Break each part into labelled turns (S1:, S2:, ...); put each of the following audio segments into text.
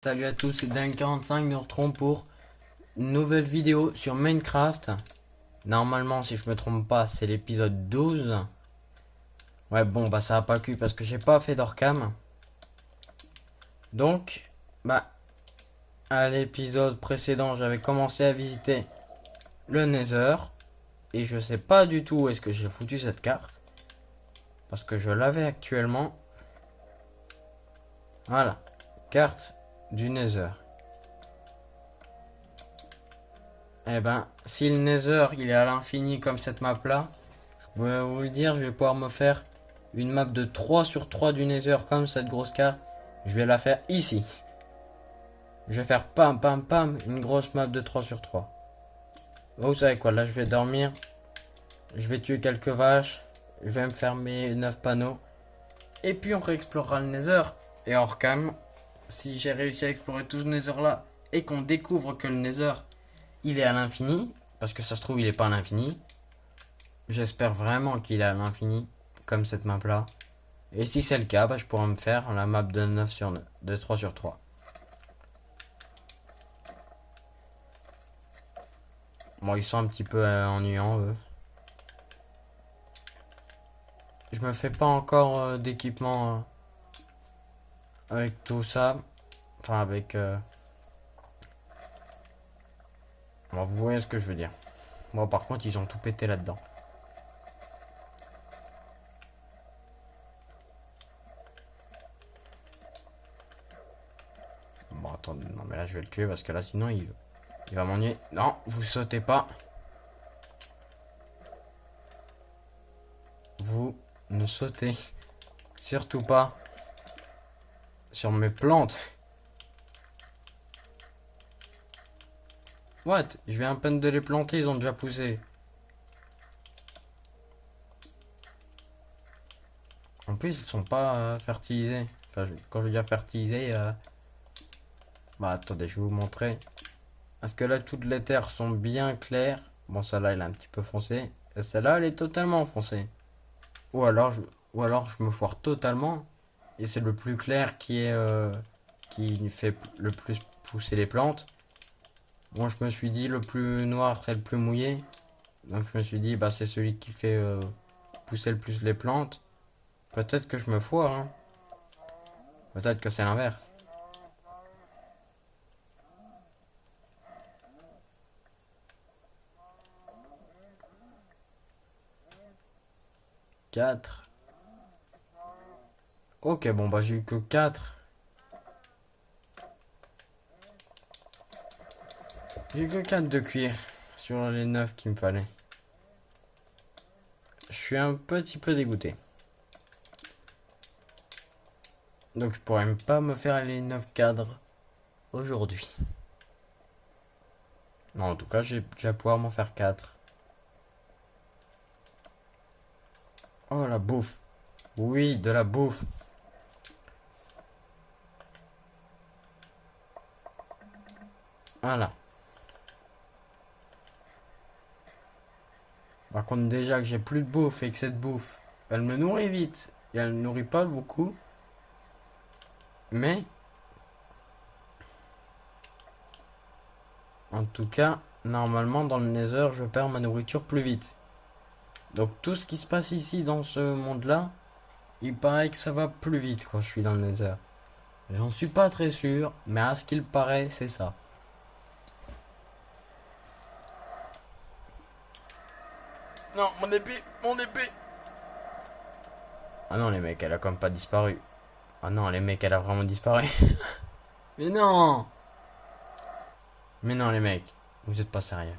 S1: Salut à tous, c'est Dan45, nous retrouvons pour une nouvelle vidéo sur Minecraft. Normalement, si je me trompe pas, c'est l'épisode 12. Ouais, bon, bah ça a pas cul parce que j'ai pas fait d'orcam. Donc, bah, à l'épisode précédent, j'avais commencé à visiter le Nether. Et je sais pas du tout où est-ce que j'ai foutu cette carte. Parce que je l'avais actuellement. Voilà, carte du Nether. Eh ben, si le Nether il est à l'infini comme cette map là, je vais vous le dire, je vais pouvoir me faire une map de 3 sur 3 du Nether comme cette grosse carte. Je vais la faire ici. Je vais faire pam pam pam une grosse map de 3 sur 3. Vous savez quoi, là je vais dormir. Je vais tuer quelques vaches. Je vais me faire mes 9 panneaux. Et puis on réexplorera le Nether. Et hors cam, si j'ai réussi à explorer tout ce Nether là et qu'on découvre que le Nether il est à l'infini, parce que ça se trouve il est pas à l'infini. J'espère vraiment qu'il est à l'infini, comme cette map là. Et si c'est le cas, bah, je pourrais me faire la map de 9 sur 9, de 3 sur 3. Bon, ils sont un petit peu ennuyants, eux. Je me fais pas encore d'équipement avec tout ça. Enfin, avec... Bon, vous voyez ce que je veux dire. Bon, par contre, ils ont tout pété là-dedans. Bon, attendez, non, mais là, je vais le tuer parce que là, sinon, il va m'ennuyer. Non, vous sautez pas. Vous ne sautez surtout pas sur mes plantes. What? Je viens à peine de les planter, ils ont déjà poussé. En plus, ils sont pas fertilisés. Enfin, quand je veux dire fertilisés, bah attendez, je vais vous montrer. Parce que là, toutes les terres sont bien claires. Bon, celle-là, elle est un petit peu foncée. Et celle-là, elle est totalement foncée. Ou alors, je me foire totalement. Et c'est le plus clair qui fait le plus pousser les plantes. Bon, je me suis dit, le plus noir, c'est le plus mouillé. Donc, je me suis dit, bah, c'est celui qui fait pousser le plus les plantes. Peut-être que je me foire, hein. Peut-être que c'est l'inverse. 4. Ok, bon, bah, j'ai eu que 4. J'ai eu que 4 de cuir sur les 9 qu'il me fallait. Je suis un petit peu dégoûté. Donc, je pourrais même pas me faire les 9 cadres aujourd'hui. Non, en tout cas, j'ai déjà pouvoir m'en faire 4. Oh, la bouffe. Oui, de la bouffe. Voilà. Par contre, déjà que j'ai plus de bouffe et que cette bouffe, elle me nourrit vite. Et elle ne nourrit pas beaucoup. Mais, en tout cas, normalement, dans le Nether, je perds ma nourriture plus vite. Donc, tout ce qui se passe ici, dans ce monde-là, il paraît que ça va plus vite quand je suis dans le Nether. J'en suis pas très sûr, mais à ce qu'il paraît, c'est ça. Non, mon épée, mon épée. Ah non, les mecs, elle a comme pas disparu. Ah non, les mecs, elle a vraiment disparu. Mais non. Mais non, les mecs, vous êtes pas sérieux.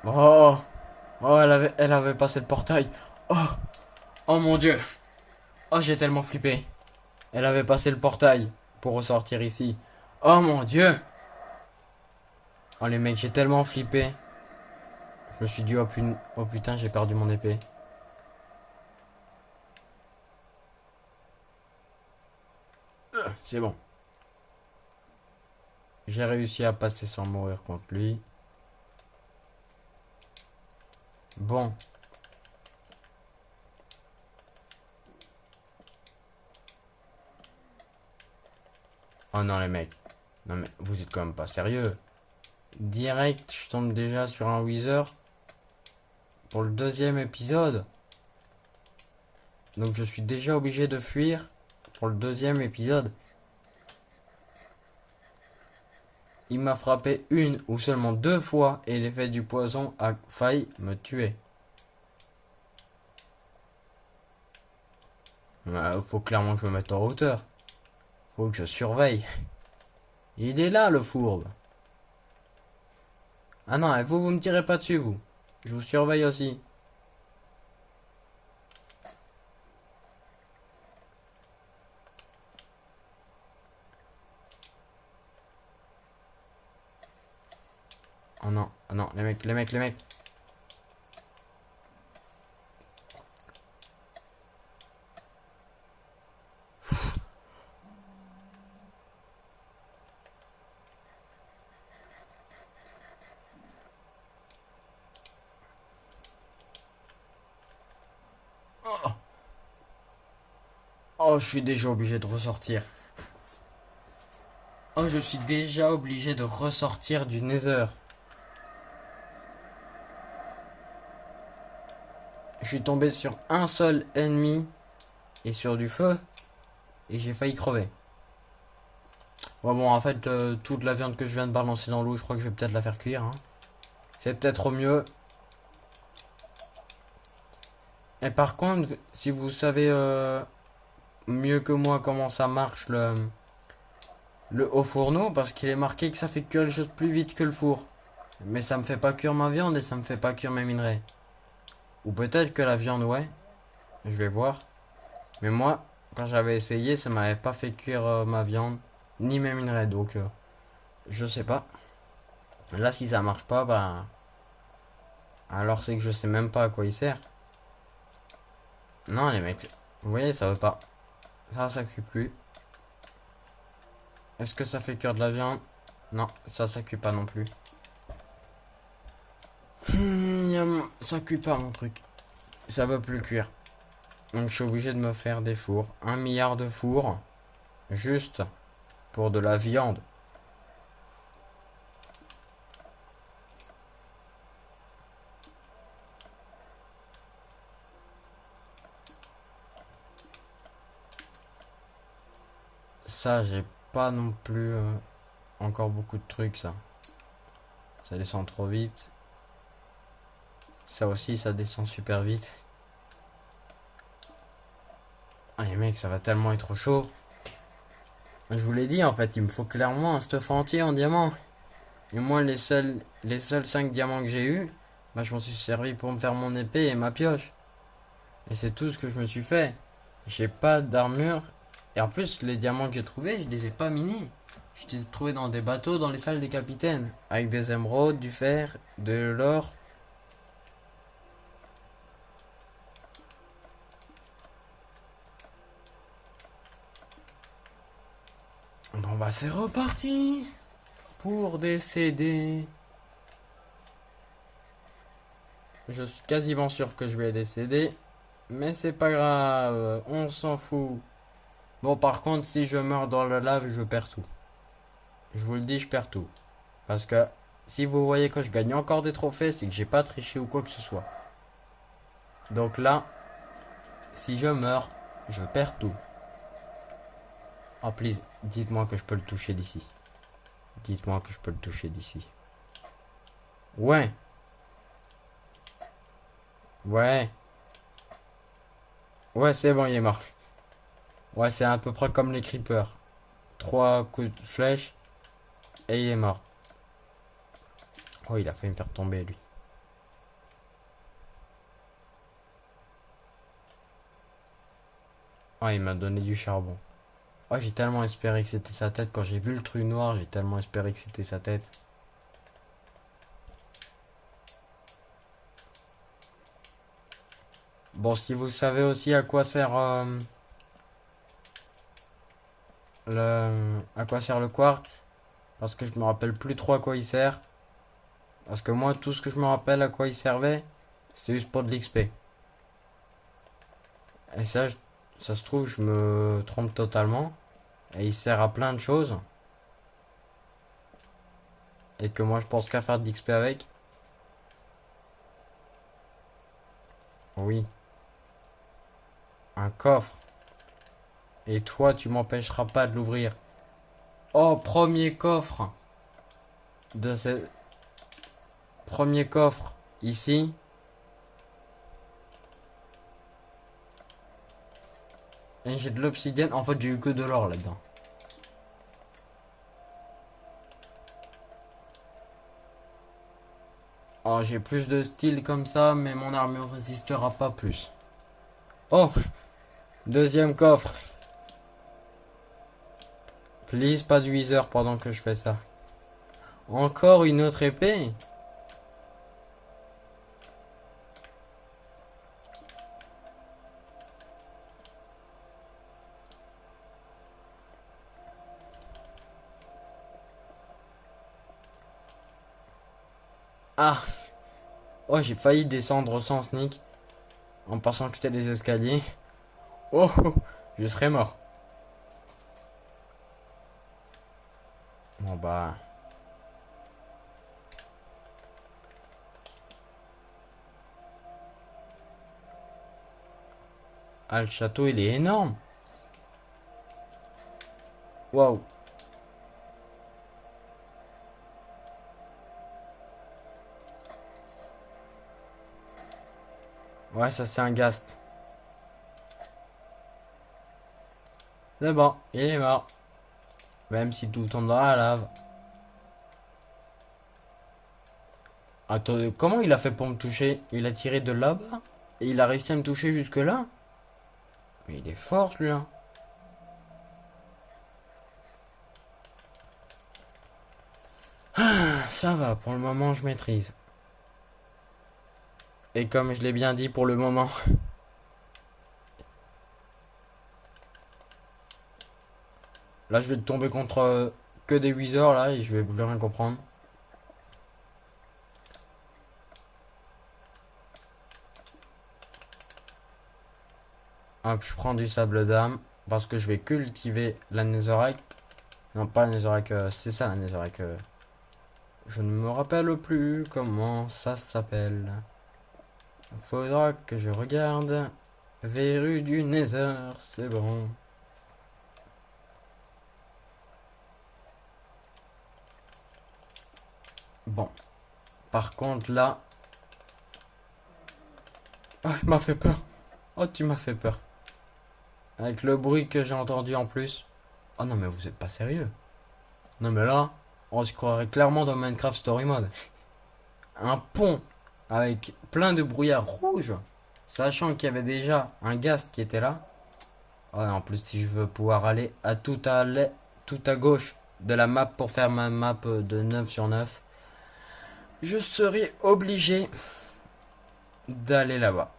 S1: Oh, oh, elle avait passé le portail. Oh, oh mon dieu. Oh, j'ai tellement flippé. Elle avait passé le portail pour ressortir ici. Oh mon dieu. Oh les mecs, j'ai tellement flippé. Je me suis dit, oh putain, j'ai perdu mon épée. C'est bon. J'ai réussi à passer sans mourir contre lui. Bon. Oh non les mecs. Non mais vous êtes quand même pas sérieux. Direct, je tombe déjà sur un Wither pour le deuxième épisode. Donc je suis déjà obligé de fuir pour le deuxième épisode. Il m'a frappé une ou seulement deux fois et l'effet du poison a failli me tuer. Faut clairement que je me mette en hauteur. Faut que je surveille. Il est là le fourbe. Ah non, vous me tirez pas dessus vous. Je vous surveille aussi. Oh non, les mecs. Oh, oh, je suis déjà obligé de ressortir. Oh, je suis déjà obligé de ressortir du Nether. Je suis tombé sur un seul ennemi et sur du feu et j'ai failli crever. Ouais, bon, en fait, toute la viande que je viens de balancer dans l'eau, je crois que je vais peut-être la faire cuire, hein. C'est peut-être mieux. Et par contre, si vous savez mieux que moi comment ça marche le haut fourneau, parce qu'il est marqué que ça fait cuire les choses plus vite que le four. Mais ça me fait pas cuire ma viande et ça me fait pas cuire mes minerais. Ou peut-être que la viande, ouais. Je vais voir. Mais moi, quand j'avais essayé, ça m'avait pas fait cuire ma viande, ni mes minerais. Donc, je sais pas. Là, si ça marche pas, bah. Alors c'est que je sais même pas à quoi il sert. Non, les mecs. Vous voyez, ça veut pas. Ça cuit plus. Est-ce que ça fait cuire de la viande? Non, ça cuit pas non plus. Ça cuit pas mon truc. Ça veut plus cuire. Donc je suis obligé de me faire des fours. 1 milliard de fours. Juste pour de la viande. Ça, j'ai pas non plus encore beaucoup de trucs, ça. Ça descend trop vite. Ça aussi, ça descend super vite. Ah les mecs, ça va tellement être chaud. Je vous l'ai dit, en fait, il me faut clairement un stuff entier en diamant. Et moi, les seuls 5 diamants que j'ai eu, bah, je m'en suis servi pour me faire mon épée et ma pioche. Et c'est tout ce que je me suis fait. J'ai pas d'armure. Et en plus, les diamants que j'ai trouvés, je les ai pas minés. Je les ai trouvés dans des bateaux, dans les salles des capitaines. Avec des émeraudes, du fer, de l'or. Bon bah c'est reparti pour décéder. Je suis quasiment sûr que je vais décéder. Mais c'est pas grave, on s'en fout. Bon par contre si je meurs dans la lave, je perds tout. Je vous le dis, je perds tout. Parce que si vous voyez que je gagne encore des trophées, c'est que j'ai pas triché ou quoi que ce soit. Donc là, si je meurs, je perds tout. Oh please, dites-moi que je peux le toucher d'ici. Dites-moi que je peux le toucher d'ici. Ouais. Ouais. Ouais, c'est bon, il est mort. Ouais, c'est à peu près comme les creepers. 3 coups de flèche et il est mort. Oh, il a failli me faire tomber, lui. Oh, il m'a donné du charbon. Oh, j'ai tellement espéré que c'était sa tête. Quand j'ai vu le truc noir, j'ai tellement espéré que c'était sa tête. Bon, si vous savez aussi à quoi sert le quartz, parce que je me rappelle plus trop à quoi il sert. Parce que moi, tout ce que je me rappelle à quoi il servait, c'était juste pour de l'XP. Et ça se trouve, je me trompe totalement. Et il sert à plein de choses. Et que moi je pense qu'à faire de l'XP avec. Oui, un coffre. Et toi, tu m'empêcheras pas de l'ouvrir. Oh, premier coffre de ce premier coffre ici. Et j'ai de l'obsidienne. En fait, j'ai eu que de l'or là-dedans. Oh, j'ai plus de style comme ça, mais mon armure résistera pas plus. Oh, deuxième coffre. Please, pas de Wither pendant que je fais ça. Encore une autre épée. Ah, oh, j'ai failli descendre sans sneak en pensant que c'était des escaliers. Oh, je serais mort. Bon bah, ah, le château il est énorme. Waouh. Ouais, ça c'est un ghast. C'est bon, il est mort. Même si tout tombe dans la lave. Attends, comment il a fait pour me toucher? Il a tiré de là-bas? Et il a réussi à me toucher jusque là? Mais il est fort celui-là. Ça va, pour le moment je maîtrise. Et comme je l'ai bien dit pour le moment. Là je vais tomber contre que des wizards là et je vais plus rien comprendre. Hop, je prends du sable d'âme. Parce que je vais cultiver la netherite. Non, pas la netherite, c'est ça la netherite. Je ne me rappelle plus comment ça s'appelle. Faudra que je regarde. Verrue du Nether, c'est bon. Bon. Par contre, là. Ah, il m'a fait peur. Oh, tu m'as fait peur. Avec le bruit que j'ai entendu en plus. Oh non, mais vous êtes pas sérieux. Non, mais là, on se croirait clairement dans Minecraft Story Mode. Un pont avec plein de brouillard rouge. Sachant qu'il y avait déjà un ghast qui était là. Ouais, en plus, si je veux pouvoir aller à tout à gauche de la map pour faire ma map de 9 sur 9, je serai obligé d'aller là-bas.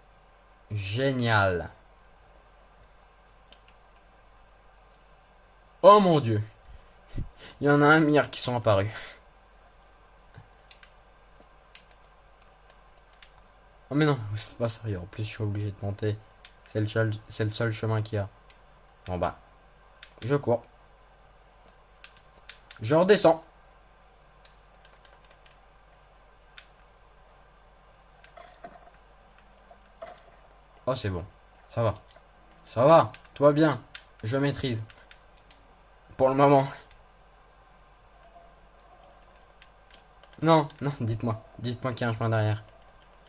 S1: Génial. Oh mon dieu. Il y en a un milliard qui sont apparus. Oh mais non, c'est pas sérieux. En plus, je suis obligé de monter. C'est le seul chemin qu'il y a. Bon bah, je cours. Je redescends. Oh, c'est bon. Ça va. Ça va. Tout va bien. Je maîtrise. Pour le moment. Non, non, dites-moi. Dites-moi qu'il y a un chemin derrière.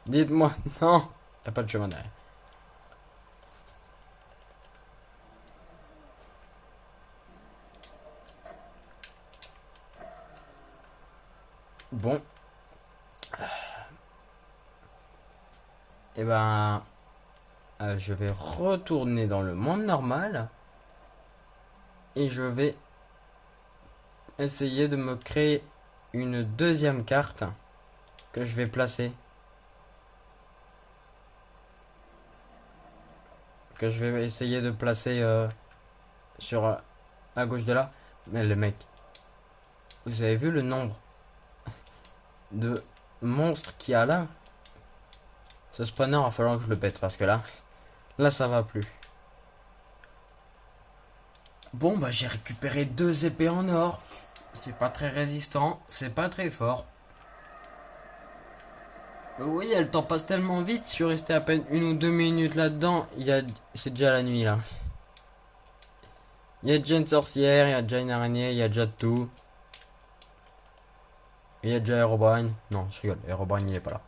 S1: Dites-moi. Non. Il n'y a pas de chemin derrière. Bon. Et ben. Je vais retourner dans le monde normal. Et je vais essayer de me créer une deuxième carte que je vais placer. Que je vais essayer de placer sur à gauche de là. Mais le mec, vous avez vu le nombre de monstres qu'il y a là? Ce spawner, il va falloir que je le pète parce que là ça va plus. Bon bah j'ai récupéré deux épées en or. C'est pas très résistant, c'est pas très fort. Oui, le temps passe tellement vite, je suis resté à peine 1 ou 2 minutes là-dedans, c'est déjà la nuit là. Il y a déjà une sorcière, il y a déjà une araignée, il y a déjà tout. Et il y a déjà Herobrine. Non, je rigole, Herobrine il est pas là.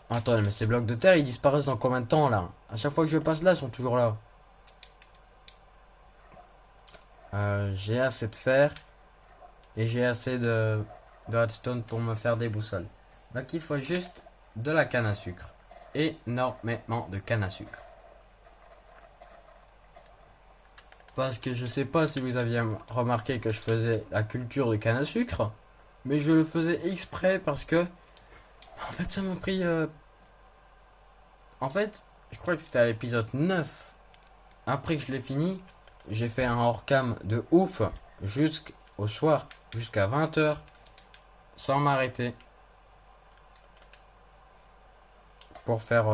S1: Attends, mais ces blocs de terre ils disparaissent dans combien de temps là? À chaque fois que je passe là, ils sont toujours là. J'ai assez de fer et j'ai assez de redstone pour me faire des boussoles. Donc il faut juste de la canne à sucre. Énormément de canne à sucre. Parce que je sais pas si vous aviez remarqué que je faisais la culture de canne à sucre, mais je le faisais exprès parce que en fait ça m'a pris en fait, je crois que c'était à l'épisode 9. Après que je l'ai fini, j'ai fait un hors-cam de ouf jusqu'au soir, jusqu'à 20 h, sans m'arrêter. Pour faire...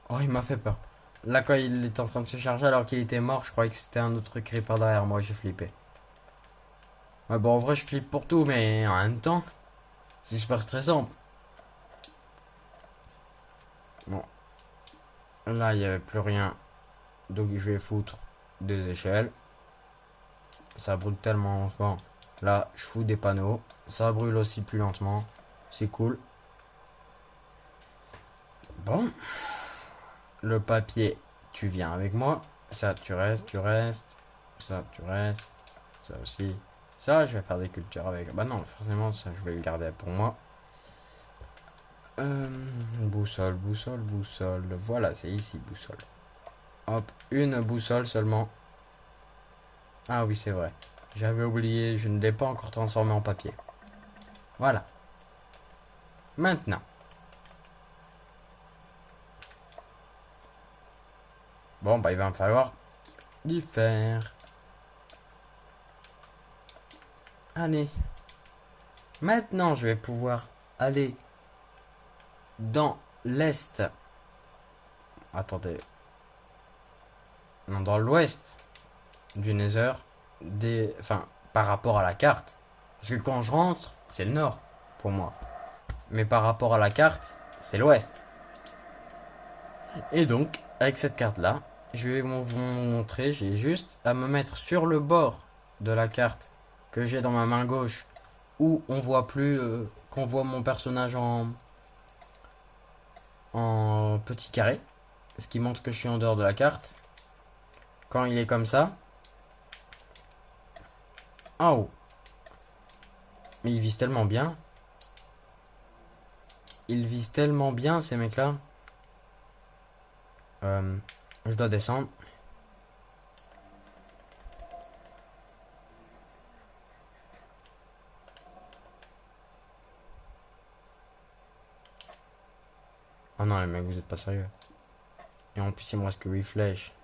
S1: Oh, il m'a fait peur. Là, quand il était en train de se charger alors qu'il était mort, je croyais que c'était un autre creeper derrière moi, j'ai flippé. Ouais, bon, en vrai, je flippe pour tout, mais en même temps, c'est super stressant. Bon, là, il n'y avait plus rien. Donc, je vais foutre des échelles. Ça brûle tellement lentement. Là, je fous des panneaux. Ça brûle aussi plus lentement. C'est cool. Bon. Le papier, tu viens avec moi. Ça, tu restes, tu restes. Ça, tu restes. Ça aussi. Ça, je vais faire des cultures avec. Bah non, forcément, ça, je vais le garder pour moi. Boussole, boussole, boussole. Voilà, c'est ici, boussole. Hop, une boussole seulement. Ah oui, c'est vrai. J'avais oublié, je ne l'ai pas encore transformé en papier. Voilà. Maintenant. Bon, bah il va me falloir du fer. Allez. Maintenant, je vais pouvoir aller dans l'est. Attendez. Non, dans l'ouest du Nether. Enfin, par rapport à la carte. Parce que quand je rentre, c'est le nord pour moi. Mais par rapport à la carte, c'est l'ouest. Et donc, avec cette carte-là, je vais vous montrer. J'ai juste à me mettre sur le bord de la carte que j'ai dans ma main gauche, où on voit plus, qu'on voit mon personnage en petit carré, ce qui montre que je suis en dehors de la carte. Quand il est comme ça, oh, mais ils visent tellement bien. Ils visent tellement bien ces mecs-là. Je dois descendre. Oh non les mecs, vous êtes pas sérieux. Et en plus il me reste que 8 flèches.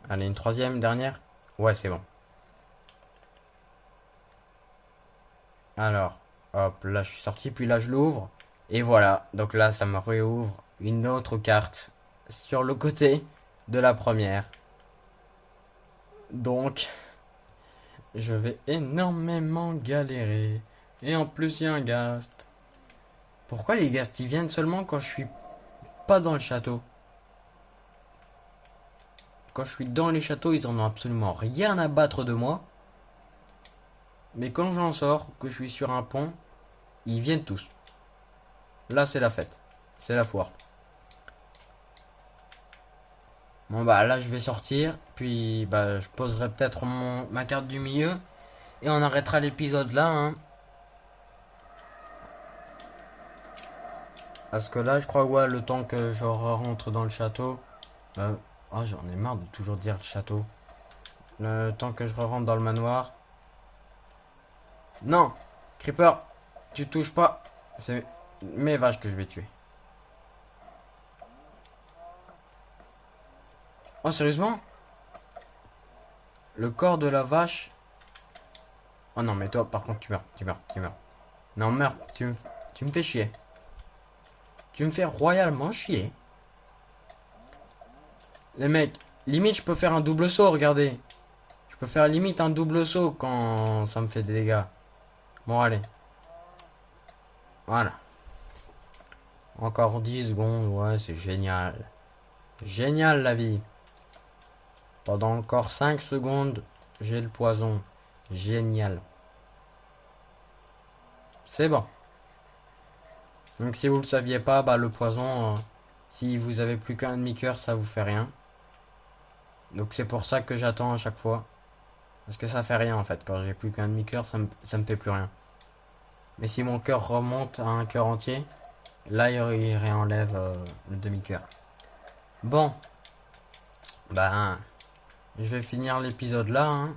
S1: Allez, une troisième, dernière. Ouais, c'est bon. Alors, hop, là je suis sorti, puis là je l'ouvre. Et voilà, donc là ça me réouvre une autre carte sur le côté de la première. Donc, je vais énormément galérer. Et en plus, il y a un ghast. Pourquoi les ghasts ils viennent seulement quand je suis pas dans le château? Quand je suis dans les châteaux, ils en ont absolument rien à battre de moi. Mais quand j'en sors, que je suis sur un pont, ils viennent tous. Là, c'est la fête. C'est la foire. Bon bah là je vais sortir, puis bah je poserai peut-être ma carte du milieu et on arrêtera l'épisode là, hein. Parce que là je crois ouais le temps que je rentre dans le château. Oh j'en ai marre de toujours dire le château. Le temps que je rentre dans le manoir. Non, Creeper, tu touches pas. C'est mes vaches que je vais tuer. Oh sérieusement? Le corps de la vache. Oh non mais toi par contre tu meurs, tu meurs, tu meurs. Non meurs, tu me fais chier. Tu me fais royalement chier. Les mecs, limite je peux faire un double saut, regardez. Je peux faire limite un double saut quand ça me fait des dégâts. Bon allez. Voilà. Encore 10 secondes, ouais c'est génial. Génial la vie. Pendant encore 5 secondes, j'ai le poison. Génial. C'est bon. Donc si vous le saviez pas, bah le poison, si vous avez plus qu'un demi-cœur, ça vous fait rien. Donc c'est pour ça que j'attends à chaque fois. Parce que ça fait rien en fait. Quand j'ai plus qu'un demi-cœur, ça me fait plus rien. Mais si mon cœur remonte à un cœur entier, là il réenlève le demi-cœur. Bon. Ben, je vais finir l'épisode là. Hein.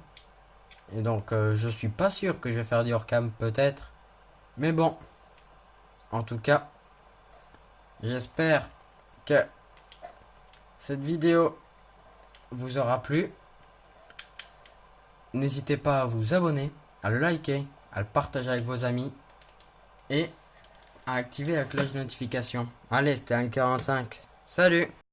S1: Et donc je suis pas sûr que je vais faire du hors-cam peut-être. Mais bon. En tout cas, j'espère que cette vidéo vous aura plu. N'hésitez pas à vous abonner, à le liker, à le partager avec vos amis et à activer la cloche de notification. Allez, c'était un 45. Salut!